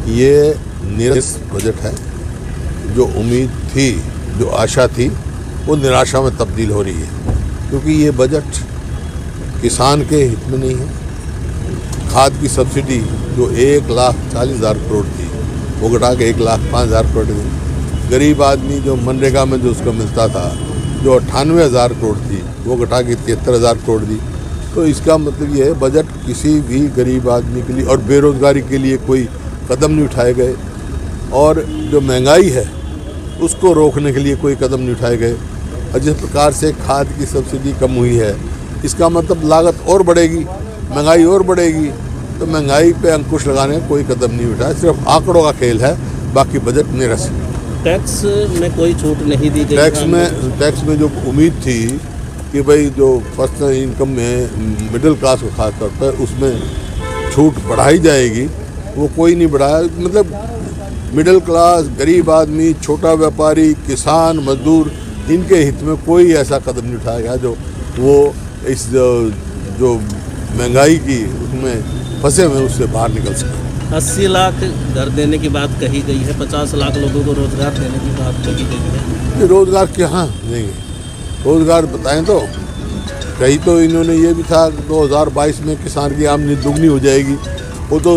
ये निरस बजट है। जो उम्मीद थी, जो आशा थी, वो निराशा में तब्दील हो रही है, क्योंकि ये बजट किसान के हित में नहीं है। खाद की सब्सिडी जो 1,40,000 करोड़ थी, वो घटा के 1,05,000 करोड़ दी। गरीब आदमी जो मनरेगा में जो उसको मिलता था, जो 98,000 करोड़ थी, वो घटा के 73,000 करोड़ दी। तो इसका मतलब ये है, बजट किसी भी गरीब आदमी के लिए और बेरोजगारी के लिए कोई कदम नहीं उठाए गए, और जो महंगाई है उसको रोकने के लिए कोई कदम नहीं उठाए गए। और जिस प्रकार से खाद की सब्सिडी कम हुई है, इसका मतलब लागत और बढ़ेगी, महंगाई और बढ़ेगी। तो महंगाई पे अंकुश लगाने का कोई कदम नहीं उठाया, सिर्फ आंकड़ों का खेल है, बाकी बजट निरस है। टैक्स में कोई छूट नहीं दी गई। टैक्स में जो उम्मीद थी कि भाई जो पर्सनल इनकम में मिडिल क्लास को खास तौर पर उसमें छूट बढ़ाई जाएगी, वो कोई नहीं बढ़ाया। मतलब मिडिल क्लास, गरीब आदमी, छोटा व्यापारी, किसान, मजदूर, इनके हित में कोई ऐसा कदम नहीं उठाया गया जो वो इस जो महंगाई की उसमें फंसे हुए उससे बाहर निकल सके। 80 लाख घर देने की बात कही गई है, 50 लाख लोगों को रोजगार देने की बात कही गई है। रोजगार कहाँ देंगे? रोजगार बताएं तो कहीं तो इन्होंने ये भी था 2022 में किसान की आमदनी दुगनी हो जाएगी, वो तो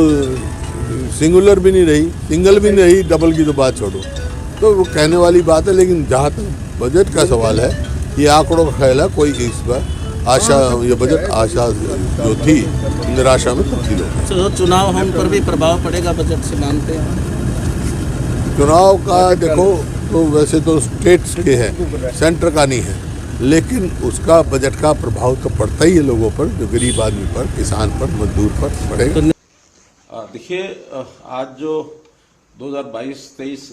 सिंगुलर भी नहीं रही, सिंगल भी नहीं रही, डबल की तो बात छोड़ो। तो वो कहने वाली बात है, लेकिन जहाँ तक बजट का सवाल है, ये आंकड़ों का ख्याल है। कोई इस पर आशा, ये बजट आशा जो थी निराशा में तब्दील हो गई। तो चुनाव हम पर भी प्रभाव पड़ेगा बजट से, मानते हैं? चुनाव का देखो तो वैसे तो स्टेट्स के हैं, सेंटर का नहीं है, लेकिन उसका बजट का प्रभाव तो पड़ता ही है लोगों पर, जो गरीब आदमी पर, किसान पर, मजदूर पर पड़ेगा। देखिए, आज जो 2022-23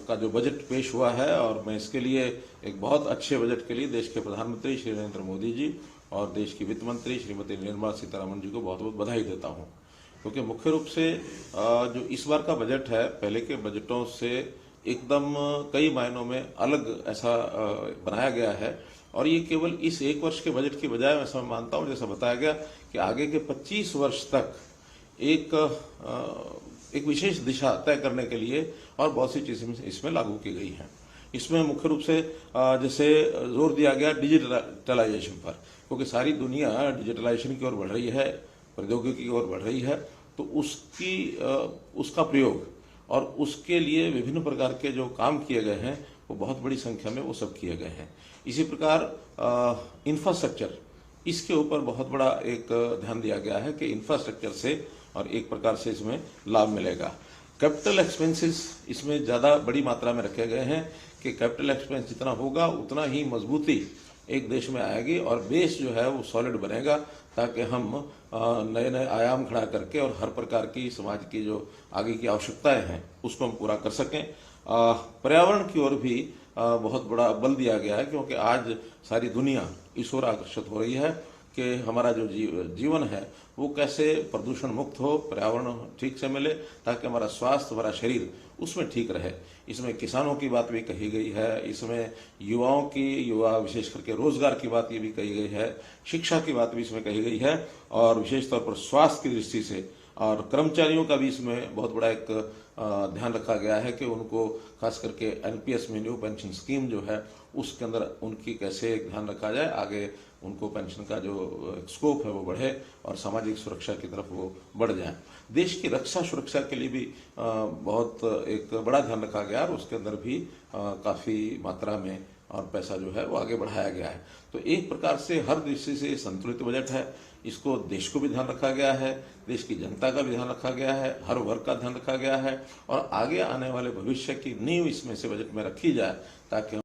का जो बजट पेश हुआ है, और मैं इसके लिए एक बहुत अच्छे बजट के लिए देश के प्रधानमंत्री श्री नरेंद्र मोदी जी और देश की वित्त मंत्री श्रीमती निर्मला सीतारमण जी को बहुत बहुत बधाई देता हूं, क्योंकि मुख्य रूप से जो इस बार का बजट है, पहले के बजटों से एकदम कई मायनों में अलग ऐसा बनाया गया है। और ये केवल इस एक वर्ष के बजट की बजाय, मैं मानता हूं, जैसा बताया गया कि आगे के 25 वर्ष तक एक विशेष दिशा तय करने के लिए और बहुत सी चीजें इसमें लागू की गई हैं। इसमें मुख्य रूप से जैसे जोर दिया गया डिजिटलाइजेशन पर, क्योंकि सारी दुनिया डिजिटलाइजेशन की ओर बढ़ रही है, प्रौद्योगिकी की ओर बढ़ रही है, तो उसका प्रयोग और उसके लिए विभिन्न प्रकार के जो काम किए गए हैं, वो बहुत बड़ी संख्या में वो सब किए गए हैं। इसी प्रकार इंफ्रास्ट्रक्चर, इसके ऊपर बहुत बड़ा एक ध्यान दिया गया है कि इंफ्रास्ट्रक्चर से और एक प्रकार से इसमें लाभ मिलेगा। कैपिटल एक्सपेंसेस इसमें ज़्यादा बड़ी मात्रा में रखे गए हैं कि कैपिटल एक्सपेंस जितना होगा उतना ही मजबूती एक देश में आएगी और बेस जो है वो सॉलिड बनेगा, ताकि हम नए नए आयाम खड़ा करके और हर प्रकार की समाज की जो आगे की आवश्यकताएं हैं उसको हम पूरा कर सकें। पर्यावरण की ओर भी बहुत बड़ा बल दिया गया है, क्योंकि आज सारी दुनिया इस ओर आकर्षित हो रही है कि हमारा जो जीवन है वो कैसे प्रदूषण मुक्त हो, पर्यावरण ठीक से मिले, ताकि हमारा स्वास्थ्य, हमारा शरीर उसमें ठीक रहे। इसमें किसानों की बात भी कही गई है, इसमें युवा विशेष करके रोजगार की बात ये भी कही गई है, शिक्षा की बात भी इसमें कही गई है, और विशेष तौर पर स्वास्थ्य की दृष्टि से और कर्मचारियों का भी इसमें बहुत बड़ा एक ध्यान रखा गया है कि उनको खास करके एनपीएस में न्यू पेंशन स्कीम जो है उसके अंदर उनकी कैसे ध्यान रखा जाए, आगे उनको पेंशन का जो स्कोप है वो बढ़े और सामाजिक सुरक्षा की तरफ वो बढ़ जाए। देश की रक्षा सुरक्षा के लिए भी बहुत एक बड़ा ध्यान रखा गया और उसके अंदर भी काफ़ी मात्रा में और पैसा जो है वो आगे बढ़ाया गया है। तो एक प्रकार से हर दृष्टि से संतुलित बजट है। इसको देश को भी ध्यान रखा गया है, देश की जनता का भी ध्यान रखा गया है, हर वर्ग का ध्यान रखा गया है, और आगे आने वाले भविष्य की नींव इसमें से बजट में रखी जाए, ताकि